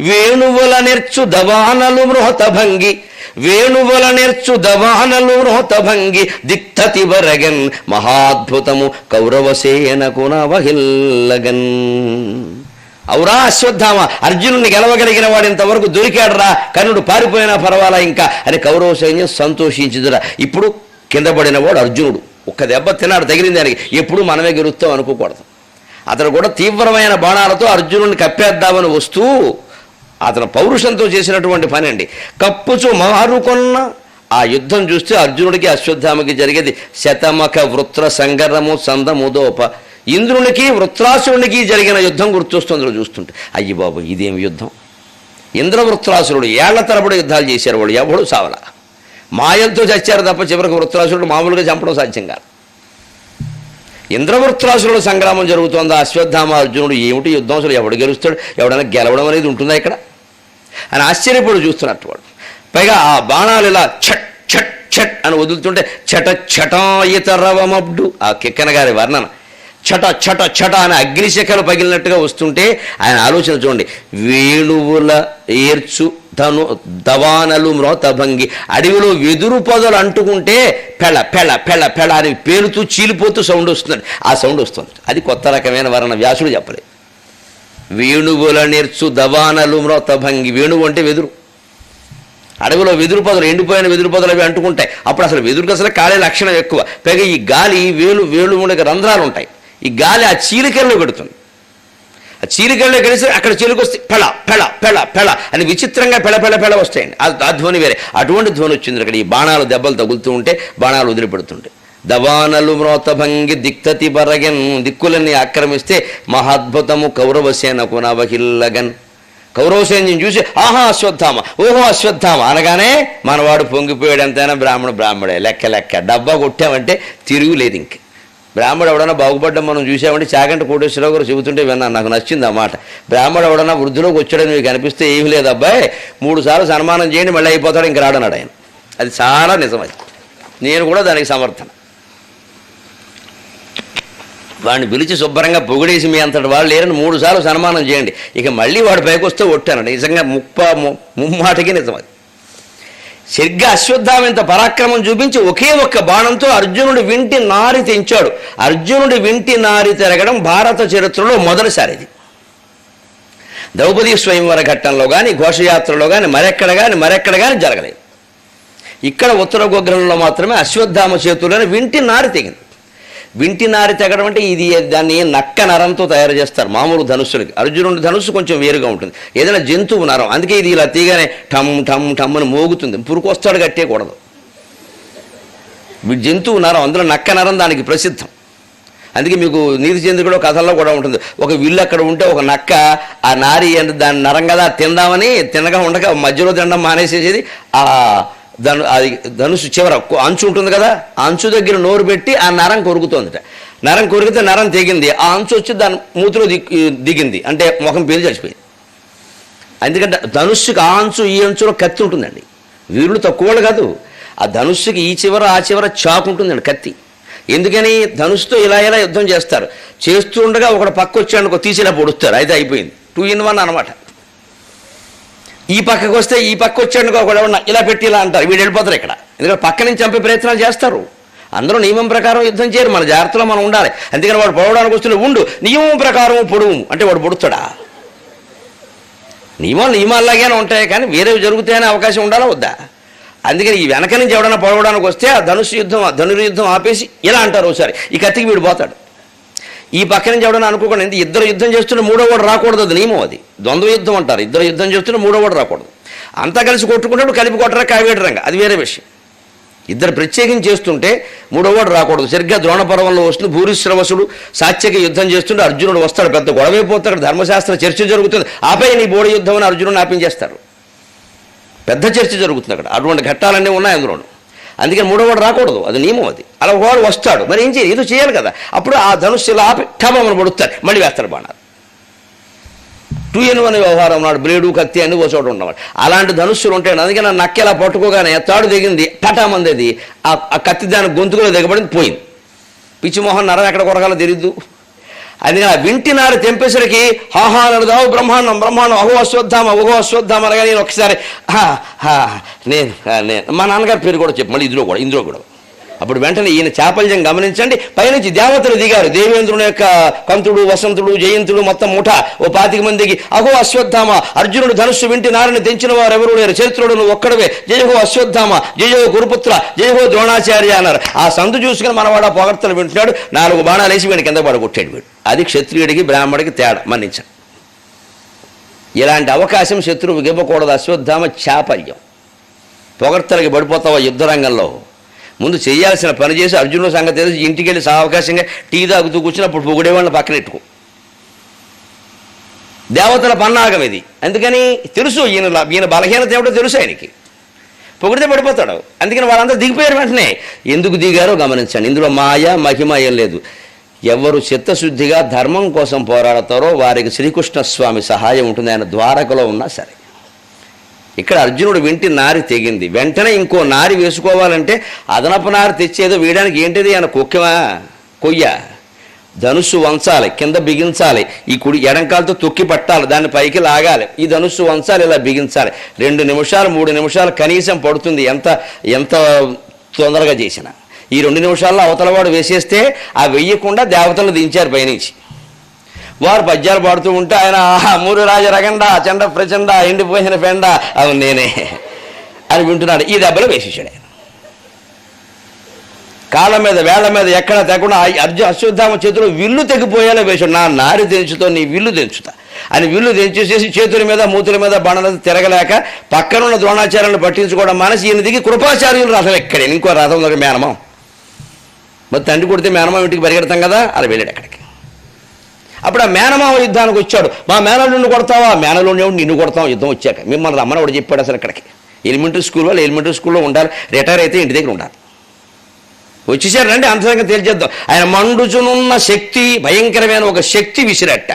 వేణువుల నెర్చు దవానలు మృహత భంగి దిక్తతి వరగన్ మహాద్భుతము కౌరవసేనకు నవహిల్లగన్. అవురా అశ్వత్థామ, అర్జునుడిని గెలవగలిగిన వాడు ఇంతవరకు దొరికాడురా, కర్ణుడు పారిపోయినా పర్వాలా ఇంకా అని కౌరవ సైన్యం సంతోషించుదురా. ఇప్పుడు కింద పడిన వాడు అర్జునుడు. ఒక్క దెబ్బ తిన్నాడు, తగిలింది ఆయనకి. ఎప్పుడు మనమే గెలుస్తాం అనుకోకూడదు. అతను కూడా తీవ్రమైన బాణాలతో అర్జునుడిని కప్పేద్దామని వస్తూ అతను పౌరుషంతో చేసినటువంటి పని అండి. కప్పుచు మారుకొన్న ఆ యుద్ధం చూస్తే అర్జునుడికి అశ్వత్థామకి జరిగేది శతమఖ వృత్ర సంగరము సందముదోప. ఇంద్రునికి వృత్రాసురునికి జరిగిన యుద్ధం గుర్తొస్తుంది చూస్తుంటే. అయ్యి బాబు ఇదేమి యుద్ధం! ఇంద్రవృత్రాసురుడు ఏళ్ల తరబడి యుద్ధాలు చేశారు. వాళ్ళు ఎవడు సావల, మాయంతో చచ్చారు తప్ప చివరికి వృత్రాసురుడు మామూలుగా చంపడం సాధ్యం కాదు. ఇంద్రవృత్రాసురుడు సంగ్రామం జరుగుతోంది. అశ్వత్థామ అర్జునుడు ఏమిటి యుద్ధం, అసలు ఎవడు గెలుస్తాడు, ఎవడైనా గెలవడం అనేది ఉంటుందా ఇక్కడ అని ఆశ్చర్యపడి చూస్తున్నట్టు వాడు. పైగా ఆ బాణాలు ఇలా ఛట్ ఛట్ ఛట్ అని వదులుతుంటే ఛటాయితరవమబ్డు, ఆ కిక్కన గారి వర్ణన, ఛట ఛట ఛట అని అగ్నిశకలు పగిలినట్టుగా వస్తుంటే ఆయన ఆలోచన చూడండి. వేణువుల ఏర్చు దవానలు మ్రోతభంగి, అడవిలో వెదురు పొదలు అంటుకుంటే పెళ్ళ పెళ్ళ పెళ్ళ పెళ్ళ అని పేలుతూ చీలిపోతూ సౌండ్ వస్తుంది. ఆ సౌండ్ వస్తుంది. అది కొత్త రకమైన వర్ణ, వ్యాసుడు చెప్పలేదు. వేణువుల నేర్చు దవానలు మ్రోతభంగి. వేణువు అంటే వెదురు. అడవిలో వెదురు పొదలు, ఎండిపోయిన వెదురు పొదలు అవి అంటుకుంటాయి. అప్పుడు అసలు వెదురుకు అసలు కాలే లక్షణం ఎక్కువ. పైగా ఈ గాలి వేలు రంధ్రాలు ఉంటాయి. ఈ గాలి ఆ చీలికల్లో పెడుతుంది. ఆ చీలికల్లో కలిసి అక్కడ చీలిక వస్తే పెళ పెళ పెళ పెళ అని విచిత్రంగా పెళ పెళ పెళ వస్తాయండి. ఆ ధ్వని వేరే. అటువంటి ధ్వని వచ్చింది అక్కడ. ఈ బాణాలు దెబ్బలు తగులుతూ ఉంటే బాణాలు వదిలిపెడుతుంటే. దవానలు మ్రోతభంగి దిక్తతి బరగన్, దిక్కులన్నీ ఆక్రమిస్తే మహాద్భుతము కౌరవసేనకు నవహిల్లగన్. కౌరవ సైన్యం చూసి ఆహా అశ్వత్థామ, ఓహో అశ్వత్థామ అనగానే మనవాడు పొంగిపోయాడు. ఎంతైనా బ్రాహ్మడే లెక్క లెక్క. డబ్బా కొట్టామంటే తిరుగులేదు. ఇంక బ్రాహ్మడు ఎవడన్నా బాగుపడ్డం మనం చూసామంటే చాగంటి కోటేశ్వరరావు గారు చెబుతుంటే విన్నాను, నాకు నచ్చింది ఆ మాట. బ్రాహ్మడు ఎవడన్నా వృద్ధిలోకి వచ్చాడని మీకు అనిపిస్తే ఏమీ లేదు అబ్బాయి, 3 సార్లు సన్మానం చేయండి మళ్ళీ అయిపోతాడు, ఇంక రాడన్నాడు ఆయన. అది చాలా నిజం, అది నేను కూడా దానికి సమర్థన. వాడిని పిలిచి శుభ్రంగా పొగిడేసి మీ అంతటి వాళ్ళు లేరని 3 సార్లు సన్మానం చేయండి, ఇక మళ్ళీ వాడి పైకి వస్తే ఒట్టానండి. నిజంగా ముమ్మాటికి నిజం అది. సరిగ్గా అశ్వత్థామ ఇంత పరాక్రమం చూపించి ఒకే ఒక్క బాణంతో అర్జునుడి వింటి నారి తెంచాడు. అర్జునుడి వింటి నారి తిరగడం భారత చరిత్రలో మొదటిసారిది. ద్రౌపదీ స్వయంవర ఘట్టంలో కానీ, ఘోషయాత్రలో కానీ, మరెక్కడ కానీ జరగలేదు. ఇక్కడ ఉత్తర గోగ్రహంలో మాత్రమే అశ్వత్థామ చేతుల్లోనే వింటి నారి తెగింది. వింటి నారి తెగడం అంటే ఇది దాన్ని నక్క నరంతో తయారు చేస్తారు మామూలు ధనుస్సులకి. అర్జునుడి ధనుస్సు కొంచెం వేరుగా ఉంటుంది, ఏదైనా జంతువు నరం, అందుకే ఇది ఇలా తీగానే టమ్ టమ్ టమ్ అని మోగుతుంది, పురుకొస్తాడు కట్టేయకూడదు. జంతువు నరం, అందులో నక్క నరం దానికి ప్రసిద్ధం. అందుకే మీకు నీతిచంద్రుడిలో కథల్లో కూడా ఉంటుంది, ఒక విల్లు అక్కడ ఉంటే ఒక నక్క ఆ నారి దాన్ని నరం కదా తిందామని తినగా ఉండగా మధ్యలో తినడం మానేసేసేది. అది ధనుసు చివర అంచు ఉంటుంది కదా, ఆ అంచు దగ్గర నోరు పెట్టి ఆ నరం కొరుకుతోందిట. నరం కొరికితే నరం తెగింది, ఆ అంచు వచ్చి దాని మూతిలో దిగింది, అంటే ముఖం పేరు చచ్చిపోయింది. ఎందుకంటే ధనుస్సుకి ఆ అంచు ఈ అంచులో కత్తి ఉంటుందండి. వీరులు తక్కువ వాళ్ళు కాదు, ఆ ధనుస్సుకి ఈ చివర ఆ చివర చాకు ఉంటుందండి కత్తి. ఎందుకని ధనుస్సుతో ఇలా యుద్ధం చేస్తారు. చేస్తూ ఉండగా ఒకడు పక్క వచ్చాడు తీసేలా పొడుస్తారు, అయితే అయిపోయింది. 2 in 1 అనమాట. ఈ పక్కకు వస్తే ఈ పక్క వచ్చాడు ఒకడు ఇలా పెట్టి ఇలా అంటారు, వీడు వెళ్ళిపోతారు ఇక్కడ. ఎందుకంటే పక్క నుంచి చంపే ప్రయత్నాలు చేస్తారు. అందరూ నియమం ప్రకారం యుద్ధం చేయరు, మన జాగ్రత్తలో మనం ఉండాలి. అందుకని వాడు పొడవడానికి వస్తున్న ఉండు నియమం ప్రకారం పొడువు అంటే వాడు పొడుస్తాడా? నియమాల్లాగానే ఉంటాయి, కానీ వేరేవి జరుగుతాయనే అవకాశం ఉండాలా వద్దా? అందుకని ఈ వెనక నుంచి ఎవడన్నా పొడవడానికి వస్తే ఆ ధనుర్యుద్ధం ఆపేసి ఇలా అంటారు ఒకసారి, ఈ కత్తికి వీడు పోతాడు. ఈ పక్క నుంచి ఎవడన్నా అనుకోకుండా, ఇద్దరు యుద్ధం చేస్తున్న మూడో వాడు రాకూడదు, అది నియమం. అది ద్వంద్వ యుద్ధం అంటారు. ఇద్దరు యుద్ధం చేస్తున్న మూడో వాడు రాకూడదు. అంతా కలిసి కొట్టుకుంటాడు, కలిపి కొట్టరా కావేడరంగా, అది వేరే విషయం. ఇద్దరు ప్రత్యేకించి చేస్తుంటే మూడో వాడు రాకూడదు. సరిగ్గా ద్రోణ పర్వంలో వస్తుంది, భూరిశ్రవసుడు సాత్యకి యుద్ధం చేస్తుంటే అర్జునుడు వస్తాడు, పెద్ద గొడవైపోతాడు, ధర్మశాస్త్ర చర్చ జరుగుతుంది. ఆపై నీ బోడి యుద్ధం అని అర్జునుడిని ఆపించేస్తారు, పెద్ద చర్చ జరుగుతుంది అక్కడ. అటువంటి ఘట్టాలన్నీ ఉన్నాయి అందులోను. అందుకని మూడోవాడు రాకూడదు, అది నియమం. అది అలా ఒకవాడు వస్తాడు, మరి ఏం చేయాలి, ఏదో చేయాలి కదా. అప్పుడు ఆ ధనుస్సు ఇలా ఆపి ఠమని పడుతారు, మళ్ళీ వేస్తారు బాణాలు. 2 in 1 వ్యవహారం నాడు బ్లేడు కత్తి అని ఒక చోట ఉన్నవాడు. అలాంటి ధనుస్సులు ఉంటాయి. అందుకని నక్క ఇలా పట్టుకోగానే తాడు దిగింది, పటామంది, ఆ కత్తి దాని గొంతుకులో దిగబడింది, పోయింది. పిచ్చిమోహన్ నరం ఎక్కడ కొరగాలో తెలియదు. అందుకని ఆ వింటి నారు తెంపేసరికి హాహా నడదావు బ్రహ్మాండం అహో అశ్వత్థామ అనగా నేను ఒకసారి నేను మా నాన్నగారి పేరు కూడా చెప్పు, మళ్ళీ ఇందులో కూడా అప్పుడు వెంటనే ఈయన చాపల్యం గమనించండి, పైనుంచి దేవతలు దిగారు. దేవేంద్రుని యొక్క కంతుడు, వసంతుడు, జయంతుడు, మొత్తం ముఠ ఓ 25 మందికి అహో అశ్వత్థామ అర్జునుడు ధనుస్సు వింటి నారిని తెంచిన వారు ఎవరు లేరు, చరిత్రుడు నువ్వు ఒక్కడవే, జయహో అశ్వత్థామ, జయహో గురుపుత్ర, జయహో ద్రోణాచార్య అన్నారు. ఆ సందు చూసుకుని మనవాడు ఆ పొగడ్తలు వింటున్నాడు, 4 బాణాలు వేసి వీడిని కింద పడగొట్టాడు వీడు. అది క్షత్రియుడికి బ్రాహ్మడికి తేడా, మన్నించండి. ఇలాంటి అవకాశం శత్రువుకి ఇవ్వకూడదు. అశ్వత్థామ చాపల్యం. పొగడ్తలకి పడిపోతావా యుద్ధరంగంలో, ముందు చేయాల్సిన పని చేసి అర్జునుడు సంగతి తెలిసి ఇంటికి వెళ్ళి సావకాశంగా టీ తాగుతూ కూర్చున్నప్పుడు పొగిడేవాళ్ళని పక్కనెట్టుకో. దేవతల పన్నాగం ఇది. అందుకని తెలుసు ఈయన బలహీనత ఏమిటో తెలుసు ఆయనకి, పొగిడితే పడిపోతాడు. అందుకని వాళ్ళంతా దిగిపోయారు. వెంటనే ఎందుకు దిగారో గమనించండి. ఇందులో మాయ మహిమ ఏం లేదు. ఎవరు చిత్తశుద్ధిగా ధర్మం కోసం పోరాడతారో వారికి శ్రీకృష్ణస్వామి సహాయం ఉంటుంది, ఆయన ద్వారకలో ఉన్నా సరే. ఇక్కడ అర్జునుడు వింటి నారి తెగింది, వెంటనే ఇంకో నారి వేసుకోవాలంటే అదనపు నారి తెచ్చేదో వేయడానికి ఏంటిది ఆయన కొయ్య ధనుస్సు వంచాలి, కింద బిగించాలి, ఈ కుడి ఎడంకాలతో తొక్కి పట్టాలి, దాన్ని పైకి లాగాలి, ఈ ధనుస్సు వంచాలి, ఇలా బిగించాలి. 2 నిమిషాలు 3 నిమిషాలు కనీసం పడుతుంది, ఎంత తొందరగా చేసినా. ఈ 2 నిమిషాల్లో అవతలవాడు వేసేస్తే ఆ వెయ్యకుండా దేవతలు దించారు పైనుంచి. వారు పద్యాలు పాడుతూ ఉంటే ఆయన మూరు రాజ రగండ చండ ప్రచండ ఎండిపోయిన పెండ అవును నేనే అని వింటున్నాడు. ఈ దెబ్బలు వేసేసాడు ఆయన. కాళ్ళ మీద వేళ్ల మీద ఎక్కడ తెగకుండా అశ్వత్థామ చేతిలో విల్లు తెగిపోయేలా వేసాడు. నా నారి తెంచుతో నీ విల్లు తెంచుతా అని విల్లు తెంచేసేసి చేతుల మీద మూతుల మీద బండల తిరగలేక పక్కనున్న ద్రోణాచార్యులను పట్టించుకోవడం మానేసి ఈయన దిగి కృపాచార్యులు రథం ఎక్కడే, ఇంకో రథం దగ్గర మేనమా, మరి తండ్రి కొడితే మేనమా ఇంటికి పరిగెడతాం కదా, అలా వెళ్ళాడు అక్కడికి. అప్పుడు ఆ మేనమావ యుద్ధానికి వచ్చాడు. మా మేనలు నిన్ను కొడతావా, మేనలో నిన్ను కొడతాం యుద్ధం వచ్చాక. మిమ్మల్ని రమ్మని వాడు చెప్పాడు. అసలు ఇక్కడికి ఎలిమెంటరీ స్కూల్లో ఉండాలి, రిటైర్ అయితే ఇంటి దగ్గర ఉండాలి. వచ్చేసారు రండి అంతరంగా తేల్చేద్దాం. ఆయన మండుచునున్న శక్తి, భయంకరమైన ఒక శక్తి విసిరట్ట.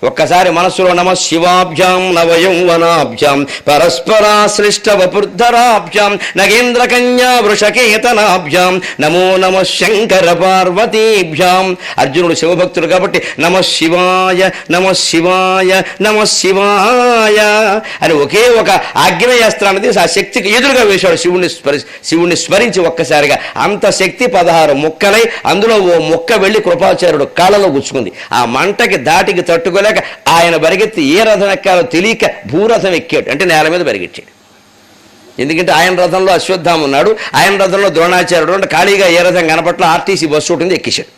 ఒక్కసారి మనస్సులో నమ శివాభ్యాం నవయౌవనాభ్యాం పరస్పరాశ్లిష్ట వపుర్ధరాభ్యాం నగేంద్ర కన్యా వృషకేతనాభ్యాం నమో నమ శంకర పార్వతీభ్యాం. అర్జునుడు శివభక్తుడు కాబట్టి నమ శివాయ నమ శివాయ నమ శివాయ అని ఒకే ఒక ఆగ్నేయాస్త్రాన్ని ఆ శక్తికి ఎదురుగా వేశాడు. శివుణ్ణి స్మరించి ఒక్కసారిగా అంత శక్తి 16 ముక్కలై అందులో ఓ ముక్క వెళ్ళి కృపాచార్యుడు కాళ్ళలో గుచ్చుకుంది. ఆ మంటకి దాటికి తట్టుకోలేక ఆయన పరిగెత్తి ఏ రథం ఎక్కాలో తెలియక భూరథం ఎక్కాడు, అంటే నేల మీద పరిగెట్టాడు. ఎందుకంటే ఆయన రథంలో అశ్వత్థామ ఉన్నాడు, ఆయన రథంలో ద్రోణాచార్యుడు, అంటే ఖాళీగా ఏ రథం కనపట్ల ఆర్టీసీ బస్సు ఉంటుంది, ఎక్కేశాడు.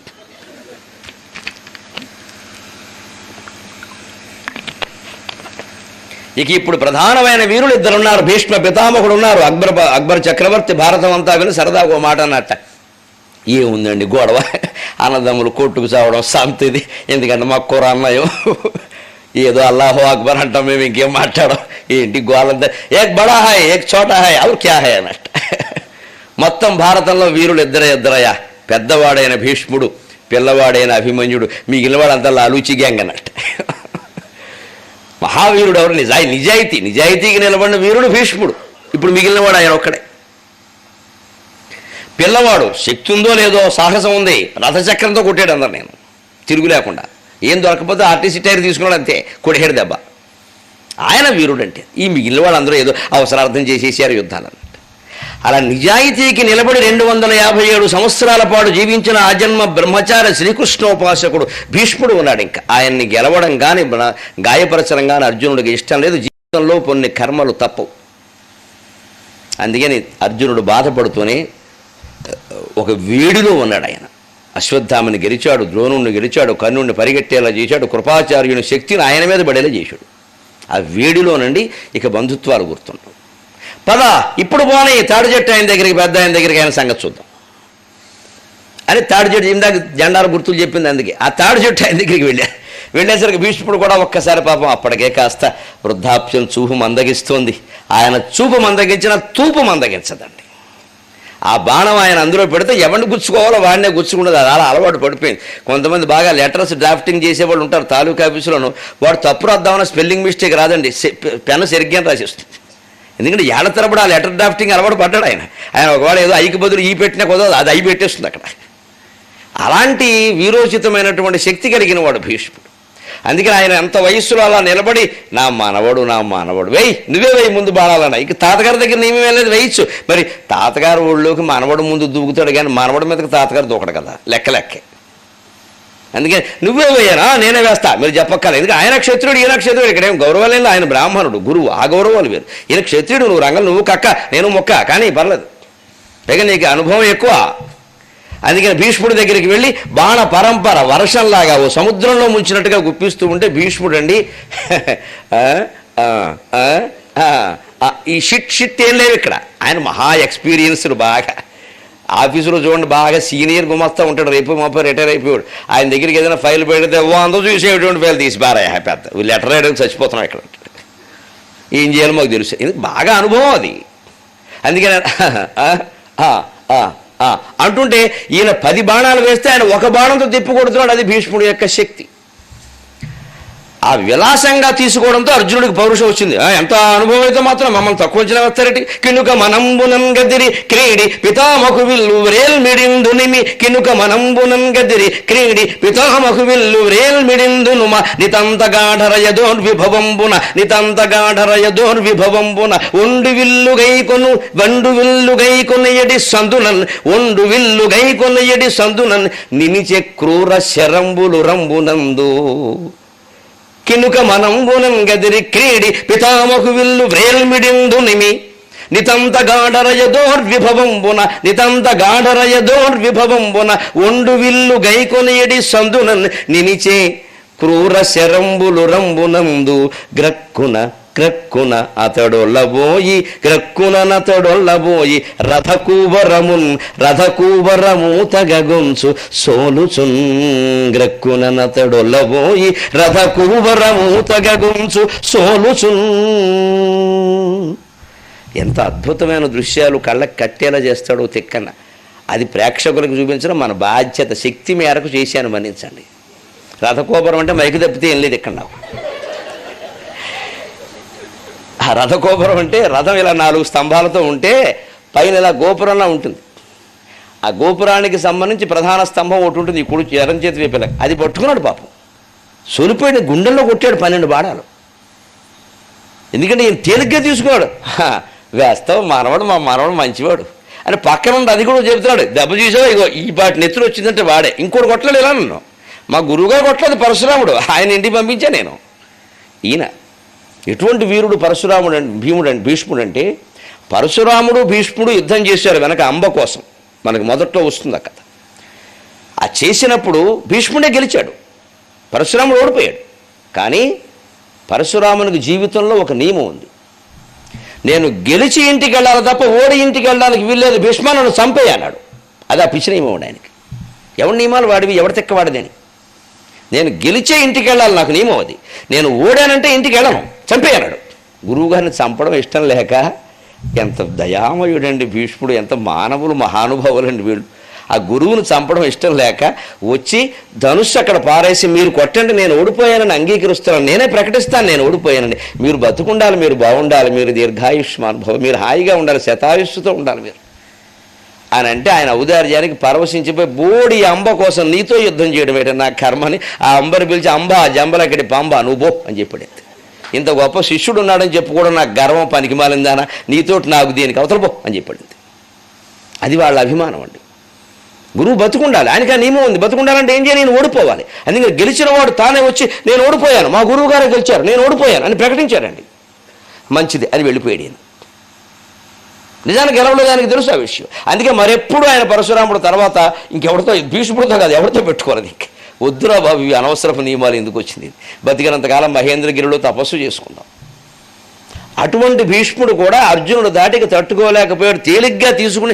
ఇక ఇప్పుడు ప్రధానమైన వీరులు 2 ఉన్నారు. భీష్మ పితామహుడు ఉన్నారు. అక్బర్ చక్రవర్తి భారతం అంతా విని సరదాగా ఓ మాట అన్నట్ట, ఏముందండి గొడవ, అన్నదమ్ములు కొట్టుకు చావడం సాంతిది, ఎందుకంటే మా కూర అన్నయం ఏదో అల్లాహో అక్బర్ అంటాం, మేము ఇంకేం మాట్లాడడం ఏంటి గోలంతా, ఏక్ బడా హాయ్ ఏక్ చోటా హాయ్ అవు క్యా హాయ్ అన్నట్ట. మొత్తం భారతంలో వీరులు ఇద్దరయ్యా, పెద్దవాడైన భీష్ముడు, పిల్లవాడైన అభిమన్యుడు, మిగిలిన వాడంతా లాలూచి గ్యాంగ్ అన్నట్టు. మహావీరుడు ఎవరు? నిజాయితీకి నిలబడిన వీరుడు భీష్ముడు. ఇప్పుడు మిగిలిన వాడు ఆయన ఒక్కడే. పిల్లవాడు శక్తి ఉందో లేదో, సాహసం ఉంది, రథచక్రంతో కొట్టాడు అందరు, నేను తిరుగు లేకుండా, ఏం దొరకపోతే ఆర్టీసీ టైర్ తీసుకున్నాడు అంతే, కొడిహేడు దెబ్బ. ఆయన వీరుడు అంటే. ఈ మిగిలిన వాళ్ళందరూ ఏదో అవసరార్థం చేసేసారు యుద్ధాలను. అలా నిజాయితీకి నిలబడి 257 సంవత్సరాల పాటు జీవించిన ఆజన్మ బ్రహ్మచారి శ్రీకృష్ణోపాసకుడు భీష్ముడు ఉన్నాడు. ఇంకా ఆయన్ని గెలవడం కానీ గాయపరచడం కానీ అర్జునుడికి ఇష్టం లేదు. జీవితంలో కొన్ని కర్మలు తప్పవు. అందుకని అర్జునుడు బాధపడుతూనే ఒక వేడిలో ఉన్నాడు. ఆయన అశ్వత్థామని గెలిచాడు, ద్రోణుణ్ణి గెలిచాడు, కర్ణుణ్ణి పరిగెట్టేలా చేశాడు, కృపాచార్యుని శక్తిని ఆయన మీద పడేలా చేశాడు. ఆ వేడిలో నుండి ఇక బంధుత్వాలు గుర్తున్నాడు. పద ఇప్పుడు పోనీ తాడి చెట్టు ఆయన దగ్గరికి, పెద్ద ఆయన దగ్గరికి, ఆయన సంగతి చూద్దాం అని తాడి చెట్టు ఇందాక జెండాల గుర్తులు చెప్పింది. అందుకే ఆ తాడి చెట్టు ఆయన దగ్గరికి వెళ్ళేసరికి భీష్ముడు కూడా ఒక్కసారి పాపం అప్పటికే కాస్త వృద్ధాప్యం చూపు మందగిస్తోంది. ఆయన చూపు మందగించిన తూపు మందగించదండి. ఆ బాణం ఆయన అందులో పెడితే ఎవరిని గుచ్చుకోవాలో వాడినే గుచ్చుకుంటుంది. అది అలా అలవాటు పడిపోయింది. కొంతమంది బాగా లెటర్స్ డ్రాఫ్టింగ్ చేసేవాళ్ళు ఉంటారు తాలూకా ఆఫీసులోను, వాడు తప్పు రాద్దామన్న స్పెల్లింగ్ మిస్టేక్ రాదండి, పెన్ సరిగ్గా రాసేస్తుంది. ఎందుకంటే ఏళ్ల తరబడి ఆ లెటర్ డ్రాఫ్టింగ్ అలవాటు పడ్డాడు ఆయన. ఒకవేళ ఏదో ఐకి బదులు ఈ పెట్టినా కుదరదు, అది అయి పెట్టేస్తుంది అక్కడ. అలాంటి వీరోచితమైనటువంటి శక్తి కలిగిన వాడు భీష్ముడు. అందుకని ఆయన ఎంత వయస్సులో అలా నిలబడి నా మానవుడు వేయి, నువ్వే వేయి ముందు బాణాలన్నా. ఇక తాతగారి దగ్గర నేమే వెళ్ళేది వేయచ్చు. మరి తాతగారు ఊళ్ళోకి మనవడు ముందు దూకుతాడు కానీ మనవడి మీదకి తాతగారు దూకడు కదా, లెక్కే. అందుకని నువ్వే వేయనా, నేనే వేస్తా, మీరు చెప్పక్కర్లేదు. ఎందుకంటే ఆయన క్షత్రుడు, ఈయన క్షత్రుడు, ఇక్కడ ఏం గౌరవం లేదు. ఆయన బ్రాహ్మణుడు, గురువు, ఆ గౌరవాలు వేరు. ఈయన క్షత్రుడు, నువ్వు రంగం, నువ్వు కక్క, నేను మొక్క, కానీ పర్లేదు, పైగా నీకు అనుభవం ఎక్కువ. అందుకని భీష్ముడి దగ్గరికి వెళ్ళి బాణ పరంపర వర్షంలాగా ఓ సముద్రంలో ముంచినట్టుగా గుప్పిస్తూ ఉంటే భీష్ముడు అండి ఈ షిట్ ఏం లేవు ఇక్కడ. ఆయన మహా ఎక్స్పీరియన్స్డ్, బాగా ఆఫీసులో చూడండి, బాగా సీనియర్ గుమస్తా ఉంటాడు, రేపు మాపై రిటైర్ అయిపోయాడు. ఆయన దగ్గరికి ఏదైనా ఫైల్ పెడితే అందరూ చూసేటువంటి ఫైల్ తీసి బారాయ పెద్ద లెటర్ రాయడానికి చచ్చిపోతున్నాం ఇక్కడ, ఏం చేయాలో మాకు తెలుసు. ఎందుకు బాగా అనుభవం అది. అందుకని అంటుంటే ఈయన 10 బాణాలు వేస్తే ఆయన 1 బాణంతో తిప్పికొడుతున్నాడు. అది భీష్ముడి యొక్క శక్తి. ఆ విలాసంగా తీసుకోవడంతో అర్జునుడికి పౌరుషం వచ్చింది. ఎంత అనుభవం అయితే మాత్రం మమ్మల్ని తక్కువ వచ్చిన వస్తారటి. కినుక మనంబునం గదిరి క్రీడి పితామకు విల్లు వ్రేల్మిడిందు నిమి, కినుక మనంబునం గదిరి క్రీడి పితామకు విల్లు వ్రేల్మిడిందునుమ, నితంత గాఢరయదోర్విభవంబున ఒండు విల్లు గైకొనయడి సందునన్, ఒండు విల్లు గైకొనయడి సందునన్, నినిచె క్రూర శరంబులు రంబునందు, కినుక మనంబునం గదిరి క్రీడి పితామకు విల్లు వ్రేల్మిడిందు నిమి, నితంత గాఢరయదోర్విభవంబున ఒండు విల్లు గైకొనయడి సందునన్, నినిచే క్రూర శరంబులు రంబునందు, గ్రక్కున అతడొల్లబోయి రథకూవరమూతగొంచు సోలుచున్, గ్రక్కునతడొల్లబోయి రథకూవరమూతగొంచు సోలుచున్. ఎంత అద్భుతమైన దృశ్యాలు కళ్ళకి కట్టేలా చేస్తాడో తిక్కన్న. అది ప్రేక్షకులకు చూపించడం మన బాధ్యత. శక్తి మేరకు చేశాను, మన్నించండి. రథకోపురం అంటే మైకు తప్పితే ఏం లేదు ఇక్కడ నాకు. ఆ రథకోపురం అంటే రథం ఇలా 4 స్తంభాలతో ఉంటే పైన ఇలా గోపురంలా ఉంటుంది. ఆ గోపురానికి సంబంధించి ప్రధాన స్తంభం ఒకటి ఉంటుంది, ఈ కుడి ఎడం చేతి వైపులా. అది పట్టుకున్నాడు పాపం, సొలిపోయిన గుండెల్లో కొట్టాడు 12 బాణాలు. ఎందుకంటే ఈయన తేలిగ్గా తీసుకున్నాడు. వేస్తావు మనవాడు, మా మనవాడు మంచివాడు అని పక్కన ఉండి అది కూడా చెబుతున్నాడు. దెబ్బ చూసావు, ఇగో ఈ పాటి నెత్తులు వచ్చిందంటే వాడే. ఇంకోటి కొట్టలేడు ఇలా నన్ను. మా గురువుగారు కొట్టలేదు, పరశురాముడు. ఆయన ఇంటికి పంపించా నేను. ఈయన ఎటువంటి వీరుడు పరశురాముడు భీష్ముడు అంటే, పరశురాముడు భీష్ముడు యుద్ధం చేశారు వెనక అంబ కోసం. మనకు మొదట్లో వస్తుంది ఆ కథ. ఆ చేసినప్పుడు భీష్ముడే గెలిచాడు, పరశురాముడు ఓడిపోయాడు. కానీ పరశురామునికి జీవితంలో ఒక నియమం ఉంది. నేను గెలిచి ఇంటికి వెళ్ళాలి తప్ప ఓడి ఇంటికి వెళ్ళడానికి వీల్లేదు. భీష్మ నన్ను చంపేయి అన్నాడు. అది ఆ పిచ్చి నియమం ఉండి ఆయనకి. ఎవరి నియమాలు వాడివి, ఎవరి తెక్కవాడిదని. నేను గెలిచే ఇంటికి వెళ్ళాలి, నాకు నియమం అది. నేను ఓడానంటే ఇంటికి వెళ్ళను, చంపేయి అన్నాడు. గురువుగారిని చంపడం ఇష్టం లేక, ఎంత దయామయుడండి భీష్ముడు, ఎంత మానవులు మహానుభావులండి వీళ్ళు. ఆ గురువును చంపడం ఇష్టం లేక వచ్చి ధనుస్సు అక్కడ పారేసి, మీరు కొట్టండి నేను ఓడిపోయానని అంగీకరిస్తున్నాను, నేనే ప్రకటిస్తాను నేను ఓడిపోయానని. మీరు బతుకుండాలి, మీరు బాగుండాలి, మీరు దీర్ఘాయుష్మాన్ భవ, మీరు హాయిగా ఉండాలి, శతాయుష్తో ఉండాలి మీరు అని అంటే, ఆయన ఔదార్యానికి పరవశించిపోయి, బోడి అంబ కోసం నీతో యుద్ధం చేయడం ఏంటంటే నా కర్మని ఆ అంబని పిలిచి, అంబా జంబలక్కడి పంబ నువ్వు పో అని చెప్పాడు. ఇంత గొప్ప శిష్యుడు ఉన్నాడని చెప్పుకోవడం నాకు గర్వం, పనికి మాలిందానా, నీతోటి నాకు దేనికి, అవతల పో అని చెప్పాడు. అది వాళ్ళ అభిమానం అండి. గురువు బతుకుండాలి, ఆయనకి ఆ నియమం ఉంది. బతుకుండాలంటే ఏం చేయాలి, నేను ఓడిపోవాలి. అందుకని గెలిచిన వాడు తానే వచ్చి నేను ఓడిపోయాను, మా గురువు గారే గెలిచారు, నేను ఓడిపోయాను అని ప్రకటించాడండి. మంచిది అని వెళ్ళిపోయాడు. నిజానికి గెలవలేదు, ఆయనకి తెలుసు ఆ విషయం. అందుకే మరెప్పుడు ఆయన పరశురాముడు తర్వాత ఇంకెవరితో, భీష్ముడితో కాదు ఎవరితో పెట్టుకోవాలి. వద్దురా బాబు, ఇవి అనవసరపు నియమాలు ఎందుకు వచ్చింది. బతికినంతకాలం మహేంద్రగిరిలో తపస్సు చేసుకుందాం. అటువంటి భీష్ముడు కూడా అర్జునుడు దాటికి తట్టుకోలేకపోయాడు. తేలిగ్గా తీసుకుని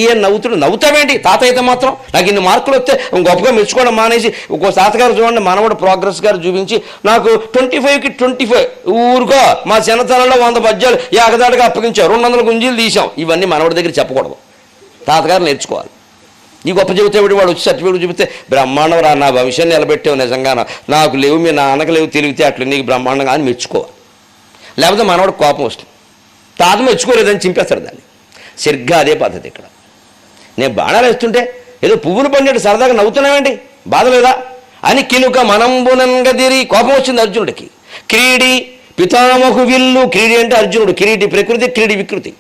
ఈయన నవ్వుతావేంటి తాతయ్యతో మాత్రం, నాకు ఇన్ని మార్కులు వస్తే గొప్పగా మెచ్చుకోవడం మానేసి, ఒక్కో తాతగారు చూడండి, మనవడు ప్రోగ్రెస్ గారు చూపించి నాకు 25కి 25 ఊరుకో, మా చిన్నతనంలో 100 పద్యాలు ఏకదాటిగా అప్పగించాం, 200 గుంజీలు తీసాం. ఇవన్నీ మనవడి దగ్గర చెప్పకూడదు, తాతగారు నేర్చుకోవాలి. ఈ గొప్ప చెబితే వాడు వచ్చి సర్టిఫికేట్ చూపిస్తే, బ్రహ్మాండం రా, నా భవిష్యాన్ని నిలబెట్టావు, నిజంగా నాకు లేవు, మీ నాన్నకు లేవు తెలివితే అట్లా, నీకు బ్రహ్మాండంగా అని మెచ్చుకోవాలి. లేకపోతే మనవాడు కోపం వస్తుంది, తాత మెచ్చుకోలేదని చింపేస్తాడు దాన్ని. సరిగ్గా అదే పద్ధతి ఇక్కడ. నేను బాణాలు వేస్తుంటే ఏదో పువ్వులు పండేట్టు సరదాగా నవ్వుతున్నావేంటి, బాధ లేదా అని కినుక మనంబునంగదిరి, కోపం వచ్చింది అర్జునుడికి. క్రీడి పితామహు విల్లు, క్రీడి అంటే అర్జునుడు, కిరీటి ప్రకృతి, క్రీడి వికృతి.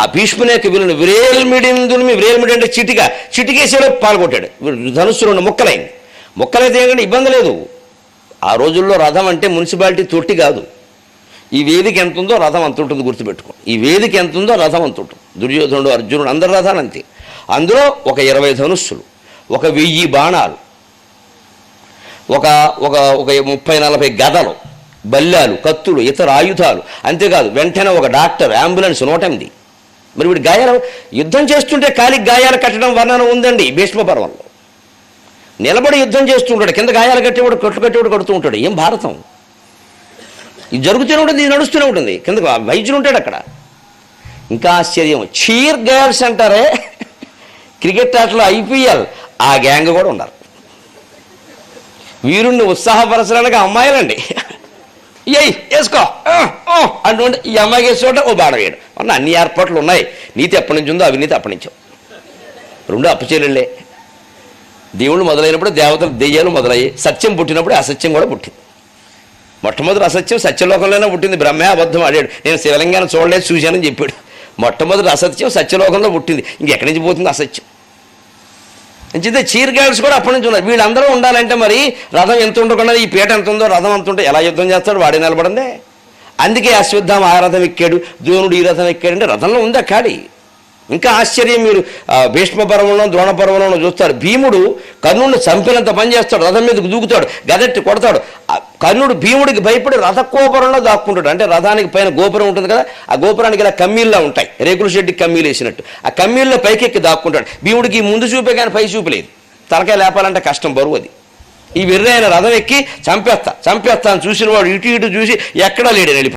ఆ భీష్ముని యొక్క విల్లును విరేల్మిడిందుని, విరేల్మిడి అంటే చిటికేసేలో పాల్గొట్టాడు. ధనుస్సు 2 ముక్కలైంది. ముక్కలైతే ఏంటంటే ఇబ్బంది లేదు. ఆ రోజుల్లో రథం అంటే మున్సిపాలిటీ తొట్టి కాదు. ఈ వేదిక ఎంత ఉందో రథం అంత ఉంటుంది, గుర్తుపెట్టుకో. ఈ వేదిక ఎంత ఉందో రథం అంత ఉంటుంది. దుర్యోధనుడు, అర్జునుడు, అందరి రథాలు అంతే. అందులో ఒక 20 ధనుస్సులు, ఒక 1000 బాణాలు, ఒక 30-40 గదలు, బల్లాలు, కత్తులు, ఇతర ఆయుధాలు. అంతేకాదు వెంటనే ఒక డాక్టర్, అంబులెన్స్ 108. మరి వీడు గాయాలు, యుద్ధం చేస్తుంటే కాలికి గాయాలు కట్టడం వర్ణన ఉందండి భీష్మ పర్వంలో. నిలబడి యుద్ధం చేస్తుంటాడు, కింద గాయాలు కట్టేవాడు, కట్లు కట్టేవాడు కడుతూ ఉంటాడు. ఏం భారతం, ఇది జరుగుతూనే ఉంటుంది, ఇది నడుస్తూనే ఉంటుంది. కింద వైద్యులు ఉంటాడు అక్కడ. ఇంకా ఆశ్చర్యం, చీర్ గర్ల్స్ అంటారే క్రికెట్ ఆటలో IPL, ఆ గ్యాంగ్ కూడా ఉన్నారు. వీరుణ్ణి ఉత్సాహపరచడానికి అమ్మాయిలండి. వేసుకో అంటుంటే ఈ అమ్మాయికి వేసుకోవటం, ఓ బాడ వేయడం, అన్ని ఏర్పాట్లు ఉన్నాయి. నీతి ఎప్పటి నుంచి ఉందో అవినీతి అప్పటి నుంచో. 2 అప్పచెల్లెళ్ళే. దేవుళ్ళు మొదలైనప్పుడు దేవతలు, దెయ్యాలు మొదలయ్యాయి. సత్యం పుట్టినప్పుడు అసత్యం కూడా పుట్టింది. మొట్టమొదటి అసత్యం సత్యలోకంలోనే పుట్టింది. బ్రహ్మే అబద్ధం ఆడాడు, నేను శివలింగాన్ని చూడలేదు చూశానని చెప్పాడు. మొట్టమొదటి అసత్యం సత్యలోకంలో పుట్టింది, ఇంకెక్కడి నుంచి పోతుంది అసత్యం. అంచేతే చీర్ గర్ల్స్ కూడా అప్పటి నుంచి ఉన్నారు. వీళ్ళందరూ ఉండాలంటే మరి రథం ఎంత ఉండకుండా, ఈ పీట ఎంత ఉందో రథం అంత ఉంటే ఎలా యుద్ధం చేస్తాడు, వాడే నిలబడిందే. అందుకే అశ్వత్థామ ఆ రథం ఎక్కాడు, ద్రోణుడు ఈ రథం ఎక్కాడంటే రథంలో ఉంది ఆ కాడి. ఇంకా ఆశ్చర్యం, మీరు భీష్మ పర్వంలో, ద్రోణ పర్వంలో చూస్తారు. భీముడు కర్ణుడిని చంపినంత పని చేస్తాడు, రథం మీదకు దూకుతాడు, గదెట్టి కొడతాడు. కర్ణుడు భీముడికి భయపడి రథకోపురంలో దాక్కుంటాడు. అంటే రథానికి పైన గోపురం ఉంటుంది కదా, ఆ గోపురానికి ఇలా కమ్మీల్లా ఉంటాయి, రేకుల షెడ్డికి కమ్మీలు వేసినట్టు. ఆ కమ్మీల్లో పైకెక్కి దాక్కుంటాడు. భీముడికి ముందు చూపే కానీ పై చూపు లేదు, తలకాయ లేపాలంటే కష్టం, బరువు అది. ఈ వెర్రైన రథం ఎక్కి చంపేస్తా అని చూసిన వాడు ఇటు చూసి ఎక్కడా లేడని వెళ్ళి